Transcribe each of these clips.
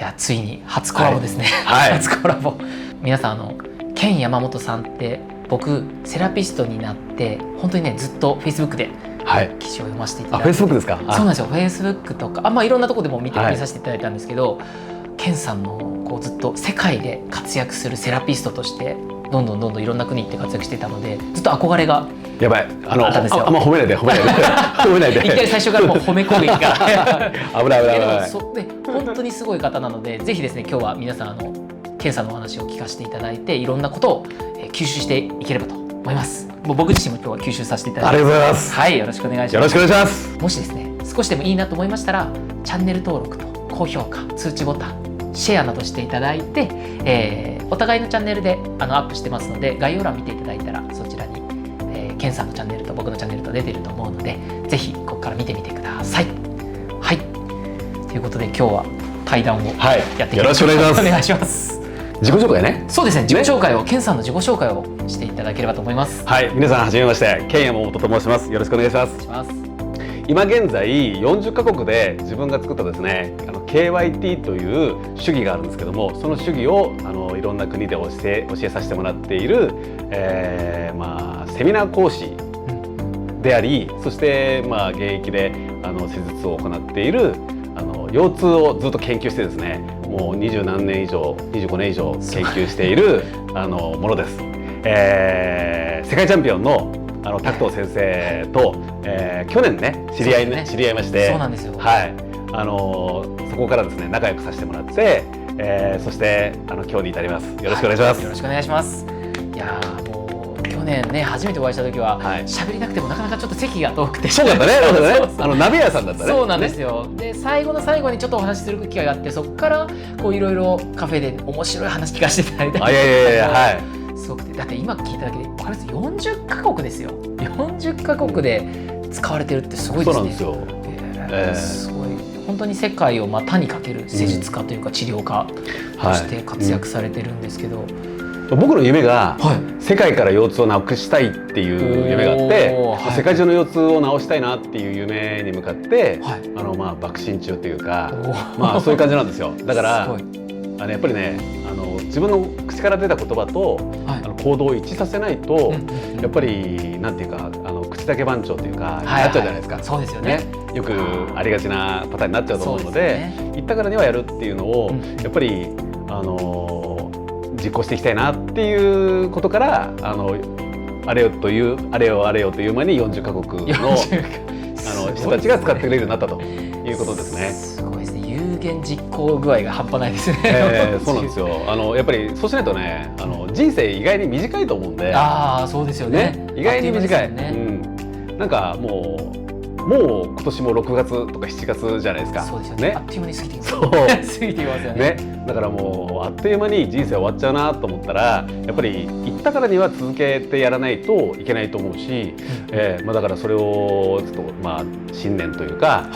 やついに初コラボですね、はいはい、初コラボ。皆さんケン山本さんって僕セラピストになって本当にねずっと Facebook で記事を読ませていただいて、Facebook ですか？そうなんですよ。 Facebook とかいろんなところでも見させていただいたんですけど、ケンさんのこうずっと世界で活躍するセラピストとしてどんどんいろんな国行って活躍していたので、ずっと憧れがやばい、あったんですよ。あんま褒めないで褒めないでいきなり最初からもう褒め攻撃から危ないで本当にすごい方なので、ぜひですね今日は皆さんケンさんのお話を聞かせていただいて、いろんなことを吸収していければと思います。もう僕自身も今日は吸収させていただいて、ありがとうございます。はい、よろしくお願いします。よろしくお願いします。もしですね少しでもいいなと思いましたら、チャンネル登録と高評価、通知ボタン、シェアなどしていただいて、お互いのチャンネルでアップしてますので、概要欄見ていただいたらそちらに、ケンさんのチャンネルと僕のチャンネルと出てると思うので、ぜひここから見てみてください。はい、ということで今日は対談をやっていきましょう。よろしくお願いします。お願いします。自己紹介ね。そうですね、自己紹介を、ケンさんの自己紹介をしていただければと思います。はい、皆さんはじめまして、ケン山本と申します。よろしくお願いします。今現在40カ国で自分が作ったですね、KYT という主義があるんですけども、その主義をいろんな国で教えさせてもらっている、セミナー講師であり、そして現役で施術を行っている腰痛をずっと研究してですね、もう20何年以上、25年以上研究しているものです。世界チャンピオンの拓藤先生と、去年ね知り合いまして、そうなんですよ。はい、そこからですね仲良くさせてもらって、そして今日に至ります。よろしくお願いします。よろしくお願いします。いやもう去年ね初めてお会いした時は喋りなくてもなかなかちょっと席が遠くて、そうだったね。鍋屋さんだったね。そうなんですよ。で最後の最後にちょっとお話しする機会があって、そこからこういろいろカフェで面白い話聞かせていただいたり、はい。すごくて、だって今聞いただけでこれ40カ国ですよ。40カ国で使われてるってすごいですね。そうなんですよ。すごい本当に世界を股にかける施術家というか治療家として活躍されてるんですけど、僕の夢が世界から腰痛をなくしたいっていう夢があって、世界中の腰痛を治したいなっていう夢に向かって爆心中っていうか、そういう感じなんですよ。だからやっぱりね自分の口から出た言葉と行動を一致させないと、やっぱりなんていうか口だけ番長というかなっちゃうじゃないですか。そうですよね。よくありがちなパターンになっちゃうと思うので、言ったからにはやるっていうのをやっぱり実行していきたいなっていうことから、あれよという間に40カ国の人たちが使ってくれるようになったということですね。すごいですね。有言実行具合が半端ないですね。そうなんですよ。やっぱりそうしないとね、人生意外に短いと思うんで。そうですよね。意外に短い。なんかもう今年も6月とか7月じゃないですか。そうですよね。あっという間に過ぎています。そう過ぎていますよね。だからもうあっという間に人生終わっちゃうなと思ったら、やっぱり言ったからには続けてやらないといけないと思うし、だからそれをちょっと信念というか、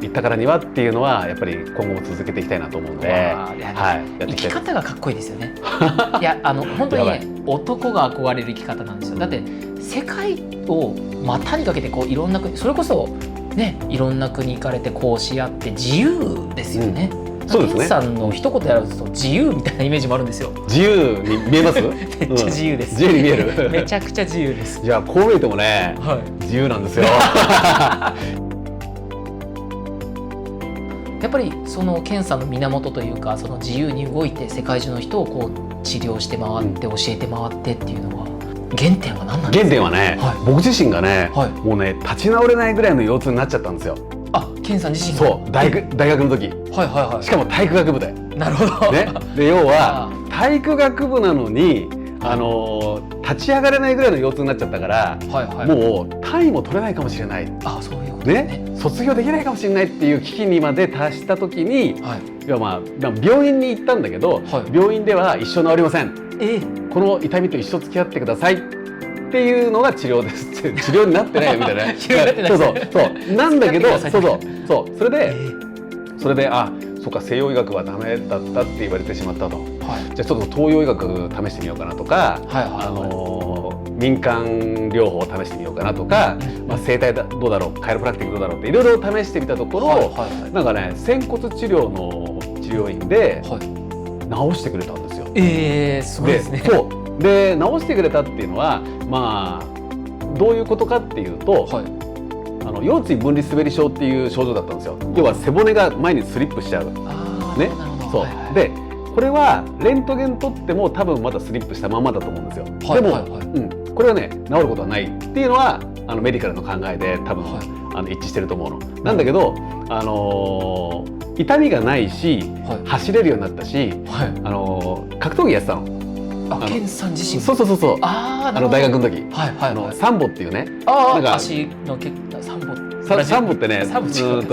言ったからにはっていうのはやっぱり今後も続けていきたいなと思うんで、生き方がかっこいいですよね。いや本当にね、男が憧れる生き方なんですよ。だって世界を股にかけていろんな国、それこそねいろんな国行かれて講師やって自由ですよね。そうですね。ケンさんの一言やると自由みたいなイメージもあるんですよ。自由に見えます？めっちゃ自由です。自由に見える。めちゃくちゃ自由です。いやこう見えてもね、自由なんですよ。やっぱりそのケンさんの源というか、その自由に動いて世界中の人を治療して回って教えて回ってっていうのは原点は何なんですか？原点はね、僕自身がね、もうね立ち直れないぐらいの腰痛になっちゃったんですよ。ケンさん自身が。そう、大学の時。しかも体育学部で。なるほど。で要は体育学部なのに立ち上がれないぐらいの腰痛になっちゃったから、もう単位も取れないかもしれない。そういうことね。卒業できないかもしれないっていう危機にまで達した時に、病院に行ったんだけど、病院では一生治りません。この痛みと一生付き合ってくださいっていうのが治療です。治療になってないよみたいな。そうなんだけど、それでそうか西洋医学はダメだったって言われてしまったと。じゃあちょっと東洋医学試してみようかなとか、民間療法を試してみようかなとか、整体どうだろう、カイロプラクティックどうだろうっていろいろ試してみたところ、なんかね仙骨治療の治治療院ではい治してくれたんですよ。すごいですね。そうで治してくれたっていうのはまあどういうことかっていうと、はい腰椎分離滑り症っていう症状だったんですよ。要は背骨が前にスリップしちゃう。ね、なるほど。そう、はいはいでこれはレントゲン取っても多分まだスリップしたままだと思うんですよ。でも、はいはいはいこれはね治ることはないっていうのはメディカルの考えで多分、はい一致してると思うの。なんだけど、痛みがないし、はい走れるようになったし、はい格闘技やってたの。ケンさん自身。そうそうそうそう。なるほど大学の時、はいはいはい。サンボっていうね、なんか足のサンボ。サンボってね、サンボ違う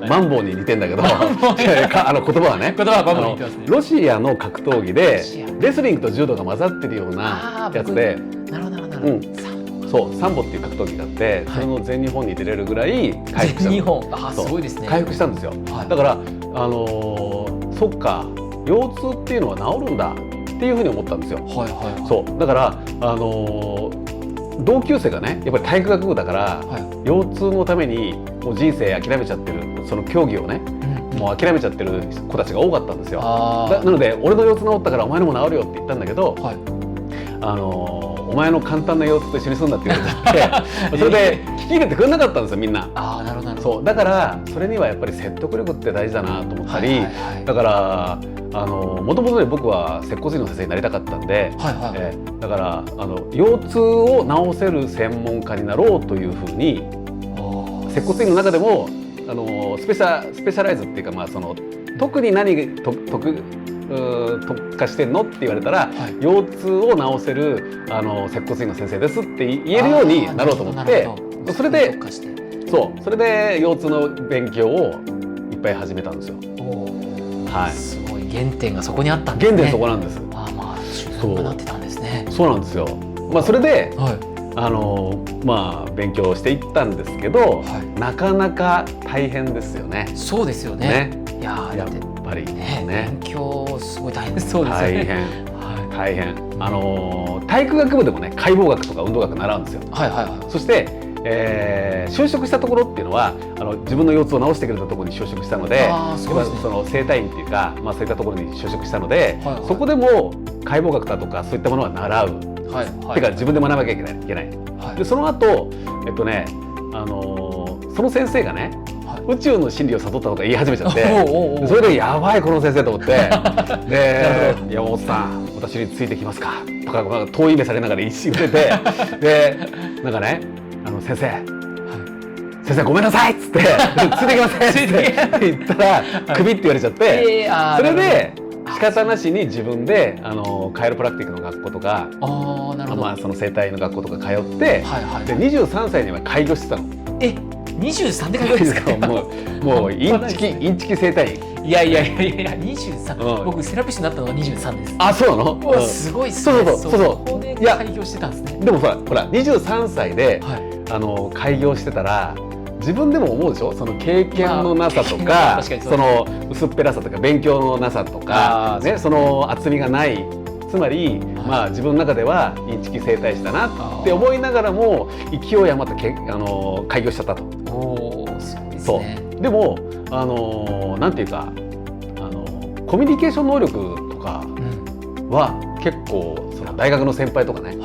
マンボウに似てんだけど、言葉はね、マンボウに似てますね。ロシアの格闘技でロシアレスリングと柔道が混ざってるようなやつで、なるほどなるほど。そうサンボっていう格闘技があって、それの全日本に出れるぐらい回復したの。全日本、すごいですね。回復したんですよ。だからそっか、腰痛っていうのは治るんだっていうふうに思ったんですよ。はいはいはい。そうだから同級生がねやっぱり体育学部だから、腰痛のためにもう人生諦めちゃってる、その競技をね、もう諦めちゃってる子たちが多かったんですよ。なので俺の腰痛治ったからお前のも治るよって言ったんだけど、お前の簡単な腰痛と一緒にすんだって言われちゃってそれで聞き入れてくれなかったんですよ、みんな。なるほど。そうだからそれにはやっぱり説得力って大事だなと思ったり、だからもともとね僕は接骨院の先生になりたかったんで、だから腰痛を治せる専門家になろうというふうに、接骨院の中でもスペシャライズっていうか、まあその特に何特化してんのって言われたら、腰痛を治せる接骨院の先生ですって言えるようになろうと思って、それで腰痛の勉強をいっぱい始めたんですよ。すごい原点がそこにあったんですね。原点そこなんです。そうなってたんですね。そうなんですよ。それで勉強していったんですけど、なかなか大変ですよね。そうですよね。やっぱりね、勉強すごい大変そうですよね。大変。体育学部でもね解剖学とか運動学習うんですよ。そして就職したところっていうのは自分の腰痛を治してくれたところに就職したので、その整体院っていうか、そういったところに就職したので、そこでも解剖学だとかそういったものは習う。てか自分で学ばなきゃいけない。でその後その先生がね、宇宙の真理を悟ったとか言い始めちゃって、それでやばいこの先生と思ってで「山本さん私についてきますか」とか遠い目されながら言っててでなんかね先生ごめんなさいっつって「ついてきません」って言ったらクビって言われちゃって、それで仕方なしに自分でカイロプラクティックの学校とかその整体の学校とか通って、で23歳には開業してたの。23で開業ですか？もうインチキ整体院。いや23、僕セラピストになったのが23です。そうなの？すごいっすね。そうで開業してたんですね。でもほら23歳で開業してたら自分でも思うでしょ、その経験のなさとか、その薄っぺらさとか勉強のなさとかね、その厚みがない。つまり自分の中ではインチキ整体師だなって思いながらも勢い余って開業しちゃったと。そうでもなんていうかコミュニケーション能力とかは結構その大学の先輩とかね、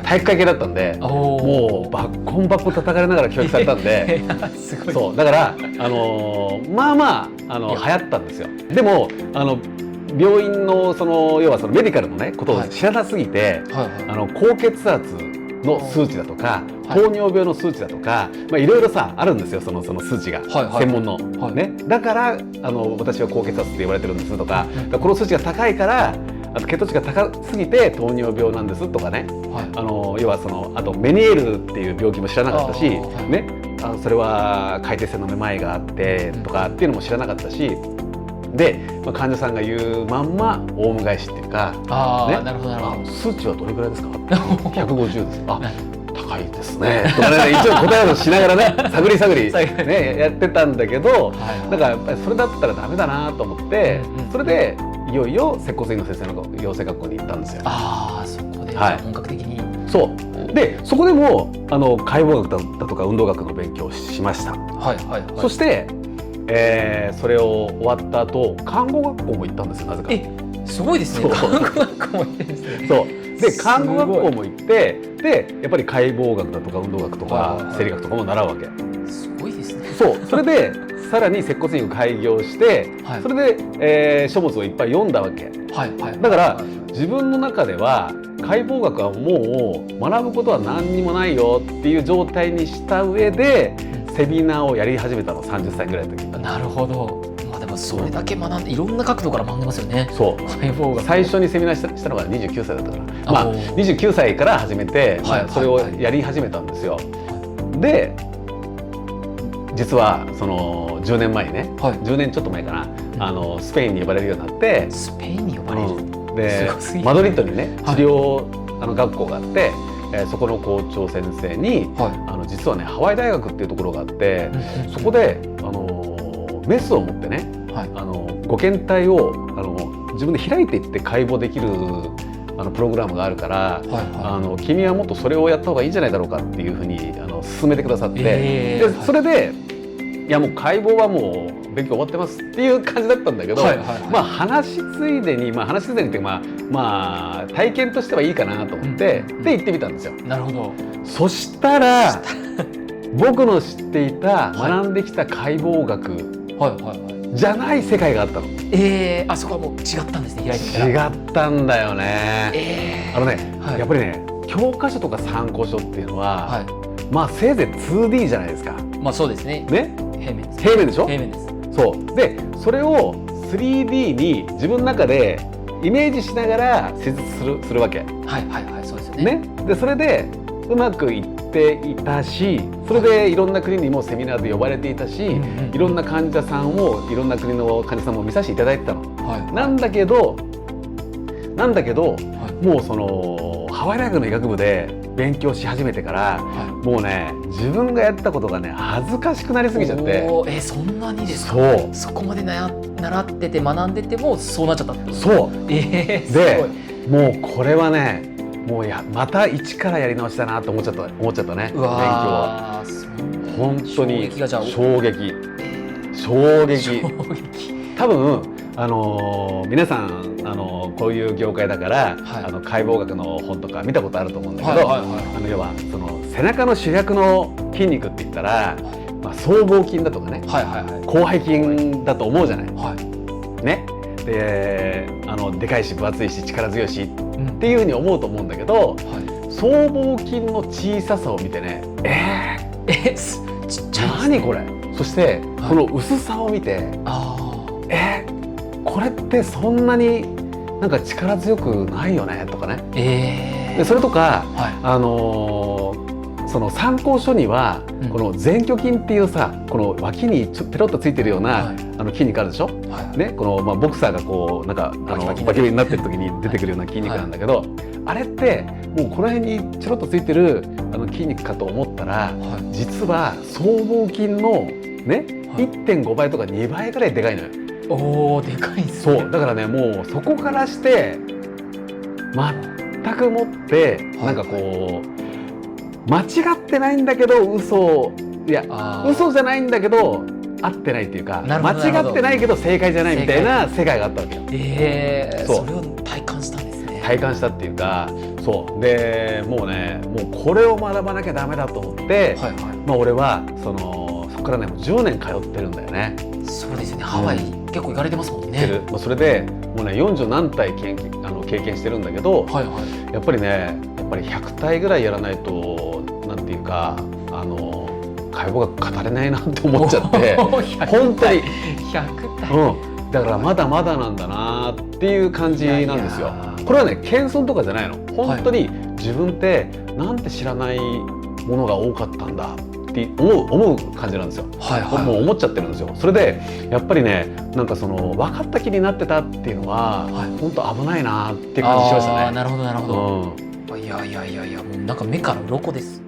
体育会系だったんでもうバッコンバッコン叩かれながら教育されたんでそうだから流行ったんですよ。でも病院の要はメディカルのねことを知らなすぎて、高血圧の数値だとか、糖尿病の数値だとか、いろいろあるんですよ、その数値が、専門の、ね、だから私は高血圧って言われてるんですとか、この数値が高いから血糖値が高すぎて糖尿病なんですとかね、要はあとメニエールっていう病気も知らなかったし、ね、それは回転性のめまいがあってとかっていうのも知らなかったし。で、患者さんが言うまんまオウム返しっていうか、数値はどれぐらいですか？150です。高いですね。とかね、一応答えをしながらね、探りねやってたんだけど、だからやっぱりそれだったらダメだなと思って、それでいよいよ接骨院の先生の養成学校に行ったんですよ。そこで本格的に。そうでそこでも解剖学だとか運動学の勉強をしました。そしてそれを終わった後看護学校も行ったんですよ、なぜか。すごいですね。看護学校も行ってるんですね。そうで看護学校も行って、でやっぱり解剖学だとか運動学とか生理学とかも習うわけ。すごいですね。そうそれでさらに接骨院を開業して、それで、書物をいっぱい読んだわけ。だから自分の中では解剖学はもう学ぶことは何にもないよっていう状態にした上で、セミナーをやり始めたの、30歳ぐらいの時。なるほど。まあでもそれだけ学んでいろんな角度から学んでますよね。そう解剖学最初にセミナーしたのが29歳だったから、まあ、29歳から始めて、それをやり始めたんですよ。で実はその10年前にね、10年ちょっと前かな、スペインに呼ばれるようになって。スペインに呼ばれる、でマドリッドにね治療学校があって、そこの校長先生に、実はねハワイ大学っていうところがあって、そこでメスを持ってね、ご検体を自分で開いていって解剖できるプログラムがあるから、君はもっとそれをやった方がいいんじゃないだろうかっていうふうに勧めてくださって、でそれでいやもう解剖はもう勉強終わってますっていう感じだったんだけど、まあ話ついでにってまあ体験としてはいいかなと思ってで行ってみたんですよ。なるほど。そしたら僕の知っていた学んできた解剖学じゃない世界があったの。あそこはもう違ったんですね。開いてみたら違ったんだよね。やっぱりね教科書とか参考書っていうのは、まあせいぜい 2D じゃないですか。まあそうですね。平面です。平面でしょ。平面です。そうでそれを 3D に自分の中でイメージしながら施術するわけ。そうですよね。でそれでうまくいっていたし、それでいろんな国にもセミナーで呼ばれていたし、いろんな患者さんをいろんな国の患者さんも見させていただいてたの。なんだけどもうそのハワイ大学の医学部で勉強し始めてから、もうね自分がやったことがね恥ずかしくなりすぎちゃって。そんなにですか。そこまで習ってて学んでてもそうなっちゃったってこと。そうでもうこれはねもうまた一からやり直しだなと思っちゃったね、勉強は。本当に衝撃。多分皆さんこういう業界だから、解剖学の本とか見たことあると思うんだけど、要はその背中の主役の筋肉って言ったら、僧帽筋だとかね、広背筋だと思うじゃない。ね、でかいし分厚いし力強いしっていうふうに思うと思うんだけど、僧帽筋の小ささを見てね、何これ。そしてこの薄さを見て、これってそんなになんか力強くないよねとかね。でそれとか、その参考書には、この前鋸筋っていうさ、この脇にペロッとついてるような、筋肉あるでしょ。このボクサーがこうなんかバキバキになってる時に出てくるような筋肉なんだけど、あれってもうこの辺にちょろっとついてる筋肉かと思ったら、実は僧帽筋のね 1.5 倍とか2倍ぐらいでかいのよ。でかいんですね。そうだからね、もうそこからして全くもってなんかこう間違ってないんだけど嘘じゃないんだけど合ってないっていうか、間違ってないけど正解じゃないみたいな世界があったわけよ。それを体感したんですね。体感したっていうか、そうでもうこれを学ばなきゃダメだと思って、俺はそこからねもう10年通ってるんだよね。そうですよね。ハワイ結構行かれてますもんね。それでもうね40何体経験してるんだけど、やっぱり100体ぐらいやらないとなんていうか解剖学語れないなって思っちゃって本当に100体、だからまだまだなんだなっていう感じなんですよ。これはね謙遜とかじゃないの。本当に自分ってなんて知らないものが多かったんだって思う感じなんですよ。もう思っちゃってるんですよ。それでやっぱりねなんかその分かった気になってたっていうのは本当危ないなっていう感じしましたね。なるほどなるほど。いやもうなんか目から鱗です。